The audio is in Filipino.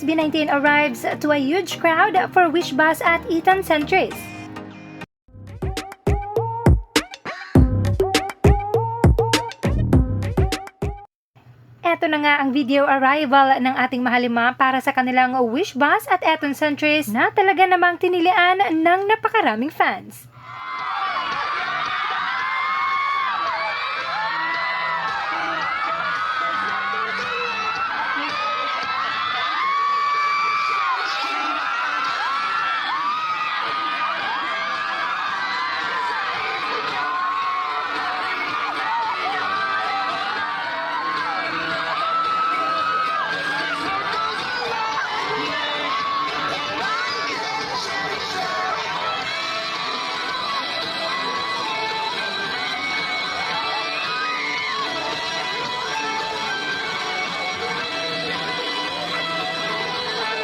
SB19 arrives to a huge crowd for Wish Bus at Eton Centris. Eto na nga ang video arrival ng ating mahalima para sa kanilang Wish Bus at Eton Centris na talaga namang tinilian ng napakaraming fans.